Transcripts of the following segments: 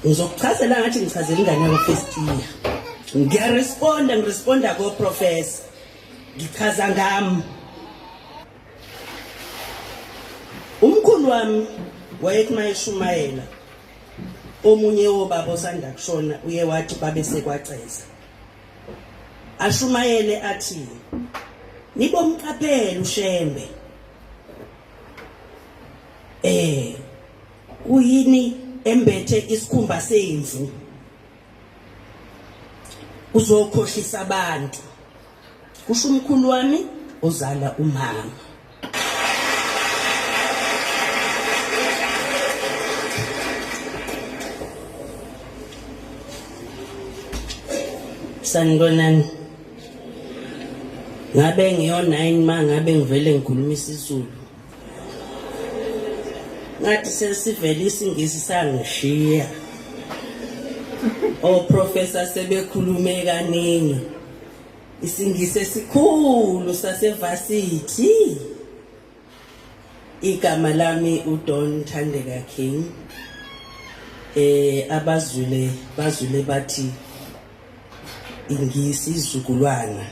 Ngizokuchazela ngathi ngichazela ingane yakho first year. Ngiresponda ko professor. Ngichaza ngami. Umkhulu wami wayethi mayeshumayela. Omunye wobaba osanda kushona uye wathi babe sekwaceza. Ashumayele athi nibomqaphela uShembe. Uyini embethe isikhumba semvu. Uzokhohlisa abantu. Kusho umkhulu wami ozala umama. Sanibonani. Ngabe ngiyo 9 mangabe ngivele ngikhuluma isiZulu. Ngathi sesivele isingisi sangishiya. Professor sebekhulume kaningi. Isingisi esikhulu sasevarsity. Igama lami uDon Thandeka King. Bazule bathi ingisi izukulwana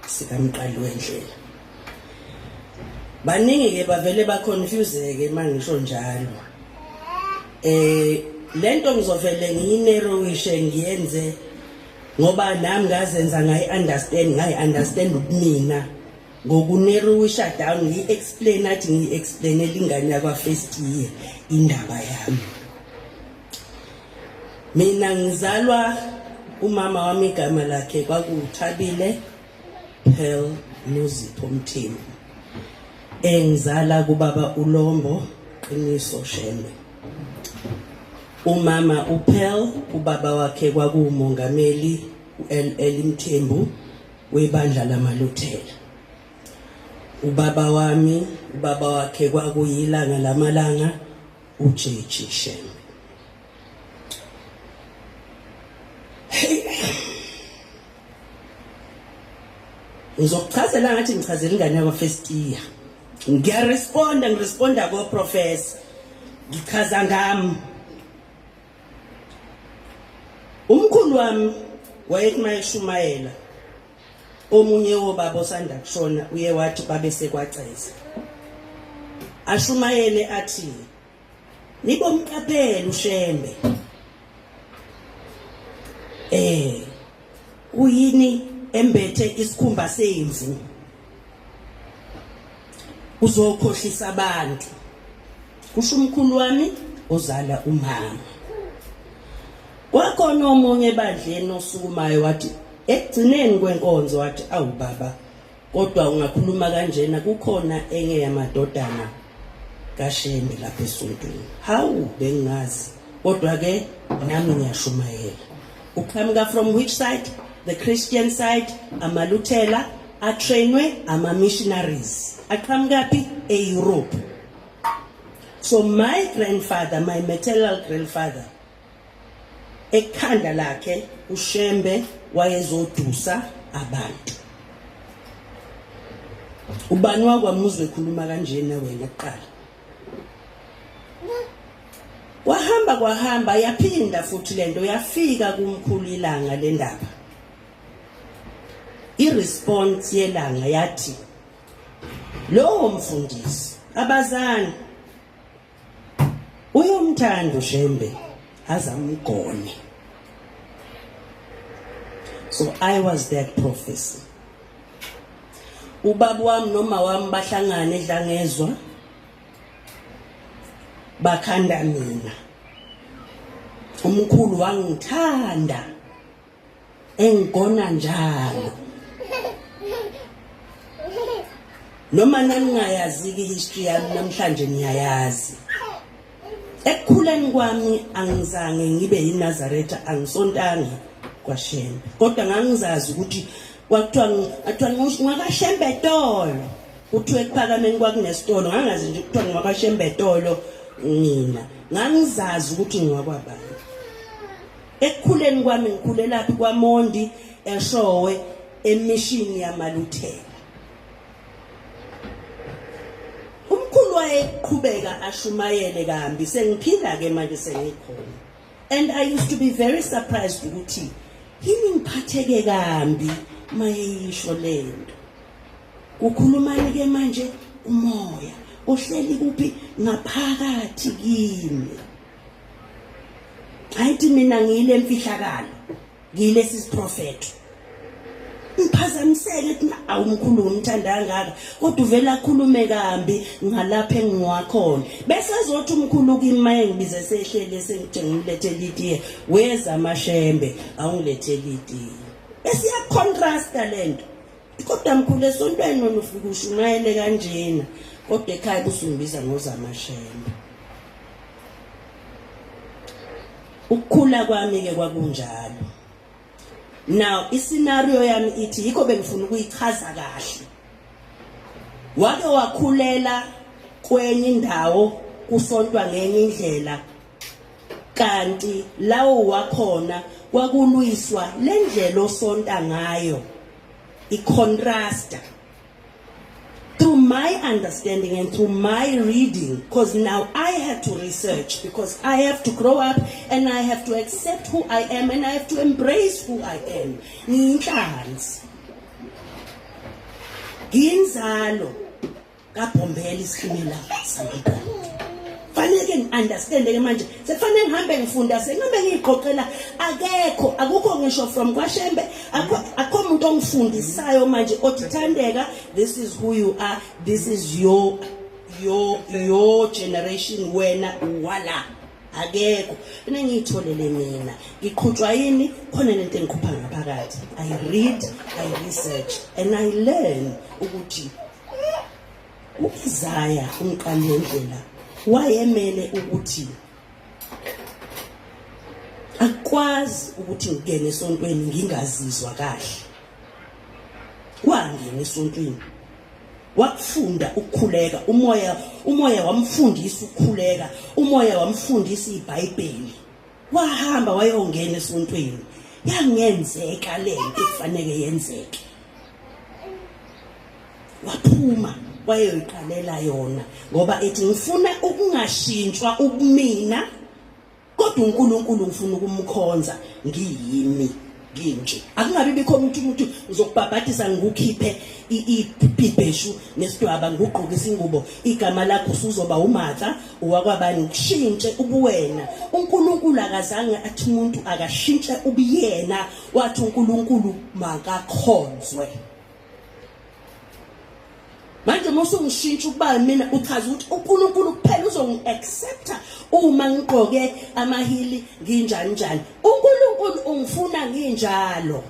sikamqali wendlela. Baningi ke bavele ba confuse ke mangisho njalo. Lento ngizovele ngiyinarrowishe ngiyenze ngoba nami ngazenza ngayi-understand ubumina ngokunarrowisha down ngiyi-explainela ingane yakwa first year indaba yami. Mina ngizalwa umama wami igama lakhe kwakuThabile Pearl Nozipho Mthembu. Engizala kubaba uLombo Qiniso Shembe. Umama uPearl ubaba wakhe kwakumongameli uLL Mthembu webandla lamaLuthela. Ubaba wakhe kwakuyilanga lamalanga uJeji Shembe. Ngizokuchazela ngathi ngichazela ingane yakho first year. Ngiresponda ko professor. Ngichaza ngami. Umkhulu wami wayethi mayeshumayela. Omunye wobaba osanda kushona uye wathi babe sekwaceza. Ashumayele athi nibomqaphela uShembe. Uyini embethe isikhumba semvu. Uzokhohlisa abantu. Kusho umkhulu wami ozala umama. Kwakhona omunye ebandleni osukumayo wathi ekugcineni kwenkonzo wathi awu baba kodwa ungakhuluma kanjena kukhona enye yamadodana kaShembe lapha esontweni. Hawu bengazi kodwa ke nami ngiyashumayela. Uqhamuka from which side? The Christian side. AmaLuthela atrainwe ama-missionaries. Aqhamukapi? E-Europe. So my grandfather, my maternal grandfather, ekhanda lakhe uShembe wayezodusa abantu. Ubani wakwaMuzwe ekhuluma kanjena wena kuqala? Kwahamba yaphinda futhi lento yafika kumkhulu ilanga lendaba. I-response yelanga yathi lo mfundisi abazali uyomthanda uShembe azamgone. So I was that prophecy. Ubaba wami noma wami bahlangana edlangezwa bakhanda mina. Umkhulu wangithanda engigona njalo. Noma nangingayazi history yami namhlanje niyayazi. Ekukhuleni kwami angizange ngibe yiNazaretha, angisontanga kwaShembe. Kodwa ngangizazi ukuthi kwakuthiwa ngwakaShembe Tolo. Kuthiwe ekuphakameni kwakunesitolo, ngangazi nje kuthiwa ngwakaShembe Tolo mina. Ngangizazi ukuthi ngwakwabani. Ekukhuleni kwami ngikhulela laphi kwaMondi eShowe emishini yamaLuthela. Umkhulu wayeqhubeka ashumayele kambi sengiphila ke manje sengikhona. And I used to be very surprised ukuthi yini ngiphatheke kambi mayisho lento. Ukhulumani ke manje umoya ohleli kuphi ngaphakathi kimi. Ayithi mina ngile emfihlakalo ngile sisiprofeto. Ngiphazamiseke ethi awumkhulu ngimthanda kangaka kodwa uvela akhulume kambi ngalapha engiwakhona bese ezothi umkhulu kimi maye ngibize sehlele sengithi ngilethele itiye weza amashembe awungilethele itiye bese ya contrast lento kodwa mkhulu esontweni nona ufika ushumayele kanjena kodwa ekhaya busumbiza ngozamashembe. Ukukhula kwami ke kwakunjalo. Now iscenario yami ithi yikho bengifuna ukuyichaza kahle. Wake wakhulela kwenye indawo kusontwa ngenye indlela kanti lawo wakhona kwakulwiswa lendlela osonta ngayo icontrasta. Through my understanding and through my reading, because now I have to research, because I have to grow up and I have to accept who I am and I have to embrace who I am. Ngiyinhlanzi. Nginzalo kaBhombela isimila sangibona. Fanele ngiunderstand ke manje. Sefanele ngihambe ngifunda sengabe ngiqoqela akukho ngisho from kwaShembe akho umuntu ongifundisayo manje othi Thandeka, this is who you are, this is your generation wena wala akekho mina ngiyitholele mina ngiqhutshwa yini khona lento engikhupha ngaphakathi. I read, I research and I learn ukuthi uIsaya umqali wendlela wayemele ukuthi akwazi ukuthi ngene esontweni ngingazizwa kahle. Wangena esontweni wakufunda ukukhuleka, umoya wamfundisa ukukhuleka, umoya wamfundisa iBhayibheli. Wahamba wayongena esontweni yangenzeka lento kufanele yenzeke. Waphuma wayoyiqalela yona ngoba ethi ngifuna ukungashintshwa ubumina kodwa uNkulunkulu ngifuna ukumkhonza ngiyimi nginje. Akungabi bikho umuntu uzokubhabhathisa ngikukhiphe iphibheshu nesidwaba ngugqokisa ingubo igama lakho usuzoba uMatha owakwabani ngishintshe ubuwena. uNkulunkulu akazange athi umuntu akashintshe ubuyena, wathi uNkulunkulu makakhonzwe. Manje mosungishintsha ukuba mina uchaza ukuthi uNkulunkulu kuphela uzongiaccepta uma ngigqoke amahili nginjani njani. uNkulunkulu ungifuna nginjalo.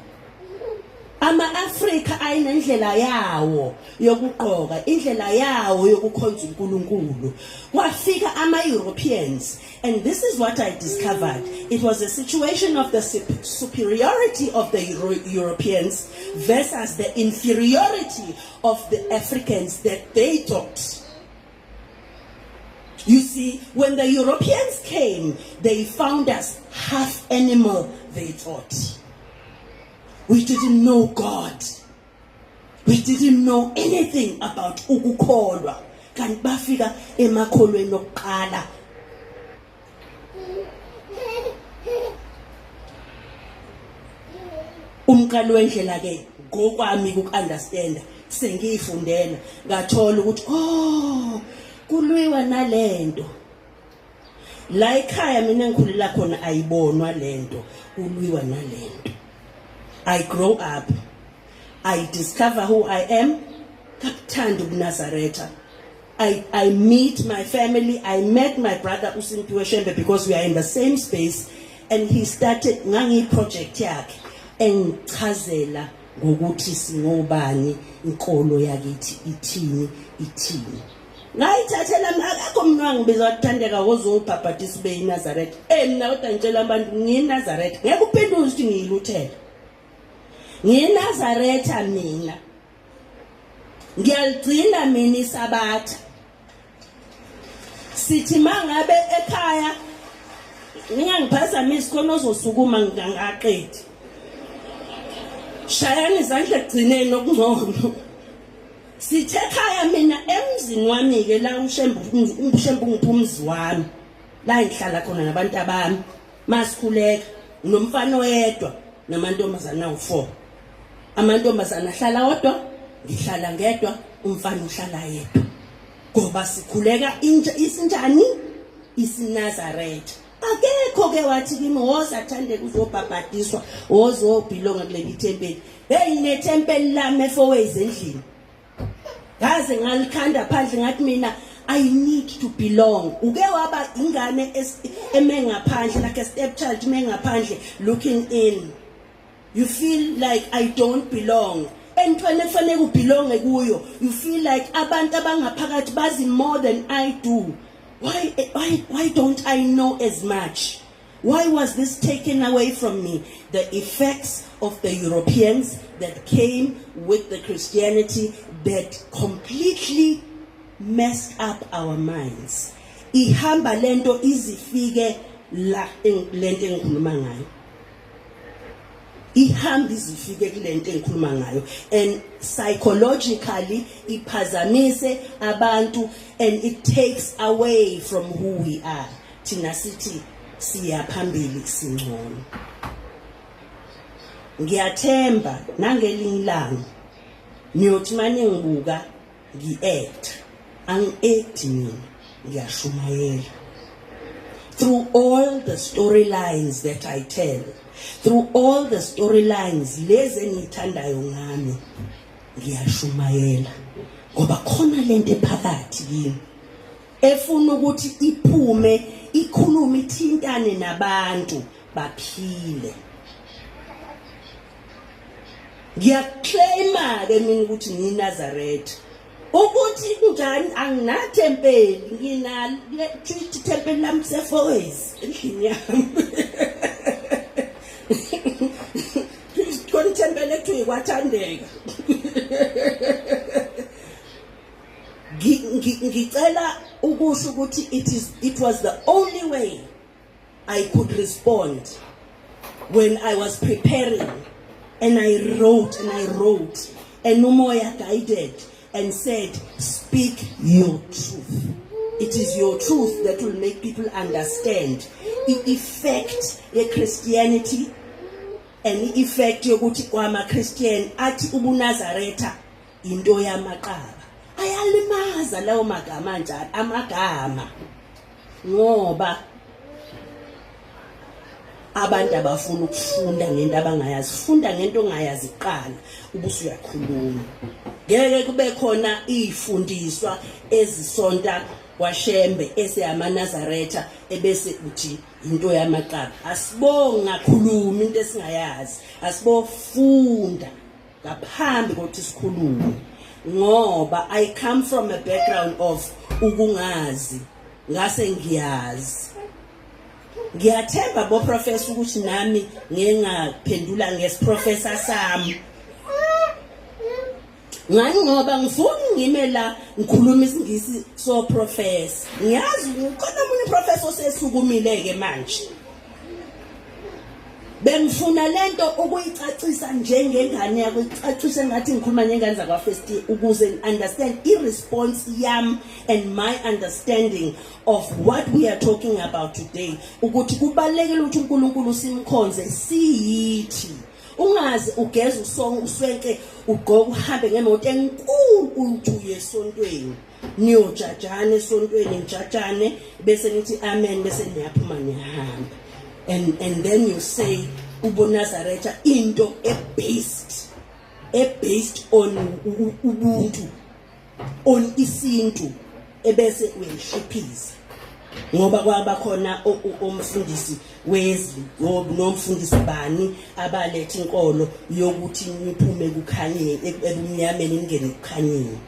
Ama-Afrika ayinendlela yawo yokugqoka, indlela yawo yokukhonza uNkulunkulu. Kwafika ama-Europeans and this is what I discovered. It was a situation of the superiority of the Europeans versus the inferiority of the Africans that they taught. You see, when the Europeans came, they found us half animal, they thought. We didn't know God. We didn't know anything about ukukholwa. Kanti bafika emakholweni okuqala. Umqali wendlela ke ngokwami ukunderstand sengiyifundela ngathola ukuthi kulwiwa nalento. La ekhaya mina ngikhulela khona ayibonwa lento, kulwiwa nalento. I grow up, I discover who I am, Kaptanda ubuNazaretha. I meet my family, I met my brother uSimphiwe Shembe because we are in the same space and he started ngangi project yakhe engichazela ngokuthi singobani, inkolo yakithi ithini. Ngayithathela akakho mnwangu bezathandeka wozobhabhathisa beyiNazaretha. Mina kodwa ngitshela abantu ngiyiNazaretha. Ngeke uphendule ukuthi ngiyiluthela. NgiyiNazaretha mina. Ngiyaligcina mina isabatha. Sithi mangabe ekhaya ningangiphazamisi khona ozosukuma ngingaqedi. Shayani izandla egcineni okungcono. Sithe ekhaya mina emzini wami ke la uShembe ungipha umuzi wami. La ngihlala khona nabantu abami. masikhuleka nomfana oyedwa namantombazana awu4 amantombazana ahlala wodwa ngihlala ngedwa umfana uhlala yedwa ngoba sikhuleka isinjani isinazaretha akekho ke wathi kimi woza athande kuzobhabhadiswa wozobhilonga kuleli thempeli hey nethempeli lami eForways endlini ngaze ngalikhanda phandle ngathi mina I need to belong uke waba ingane emengaphandle like a stepchild emengaphandle looking in you feel like I don't belong and when kufanele ubelonge kuyo you feel like abantu abangaphakathi bazi more than I do why don't I know as much why was this taken away from me the effects of the Europeans that came with the Christianity that completely messed up our minds ihamba lento izifike la lento engikhuluma ngayo ihamba izifike kulento engikhuluma ngayo and psychologically iphazamise abantu and it takes away from who we are thina sithi siya phambili singcono ngiyathemba nangelinye ilanga niyothi manje ngibuka ngi-act ang-act mina ngiyashumayela through all the storylines that I tell through all the storylines lezi engithandayo ngami ngiyashumayela ngoba khona lento ephakathi kimi efuna ukuthi iphume ikhulume ithintane nabantu baphile ngiyaclaima ke mina ukuthi ngiNazaretha ukuthi njani anginathempeli nginalo le thempeli lami seForways endlini yami konthempeli ekuthiwa ikwathandeka ngicela ukusho ukuthi it was the only way I could respond when I was preparing and I wrote and umoya guided and said speak your truth it is your truth that will make people understand the effect of Christianity and the effect yokuthi kwama Christian athi ubuNazaretha into yamaqaba ayalimaza lawo magama njalo amagama ngoba abantu abafuna ukufunda ngento abangayazi funda ngento ongayazi qala ubusu uyakhuluma ngeke kube khona izifundiswa ezisonta kwaShembe eseyamaNazaretha ebese uthi into yamaqaba asibonga khuluma into esingayazi asibofunda ngaphambi kokuthi sikhulume ngoba I come from a background of ukungazi ngase ngiyazi ngiyathemba bo professor ukuthi nami ngengaphendula ngesiprofessor sami ngani ngoba ngifuna ngime la ngikhuluma isingisi so professor ngiyazi ukhona umunye professor osesukumile ke manje bengifuna lento ukuyicacisa njengengane yakho icacise ngathi ngikhuluma ngengane zakwa first year ukuze understand i-response yam and my understanding of what we are talking about today ukuthi kubalekile ukuthi uNkulunkulu simkhonze siyithi ungazi ugeza usongo uswenke ugqoka uhambe ngemoto enkulu uye esontweni niyojajana esontweni njajane bese nithi amen bese niyaphuma niyahamba and then you say ubuNazaretha into based on ubuntu on isintu ebese uyishiphiza ngoba kwaba khona umfundisi wezwi nomfundisi bani abaletha inkolo yokuthi niphume kukhanye ebumnyameni ningene kukhanyeni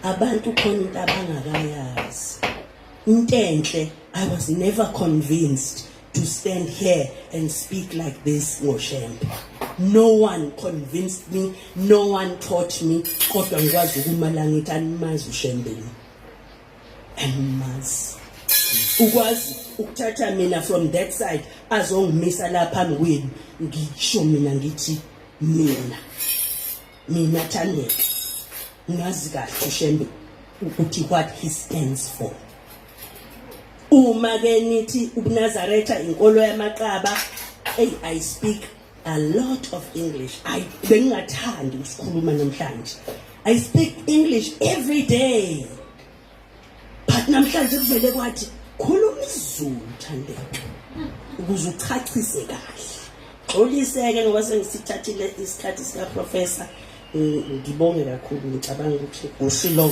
abantu khona into abangakayazi intenhle I was never convinced to stand here and speak like this ngoShembe no one convinced me no one taught me kodwa ngikwazi ukumala ngithi animazi uShembe animazi ukwazi ukuthatha mina from that side azongimisa lapha ngwini ngisho mina ngithi mina Thandeka ngazi kahle uShembe ukuthi what he stands for uma ke nithi uNazaretha inkolo yamaqaba, I speak a lot of English. Bengingathandi ukukhuluma namhlanje. I speak English every day. But namhlanje kuvele kwathi khuluma isiZulu Thandeka ukuze uchachise kahle. Xoliseke ngoba sengisithathile isikhathi sika professor. Ngibonge kakhulu, ngicabanga ukuthi ushilo.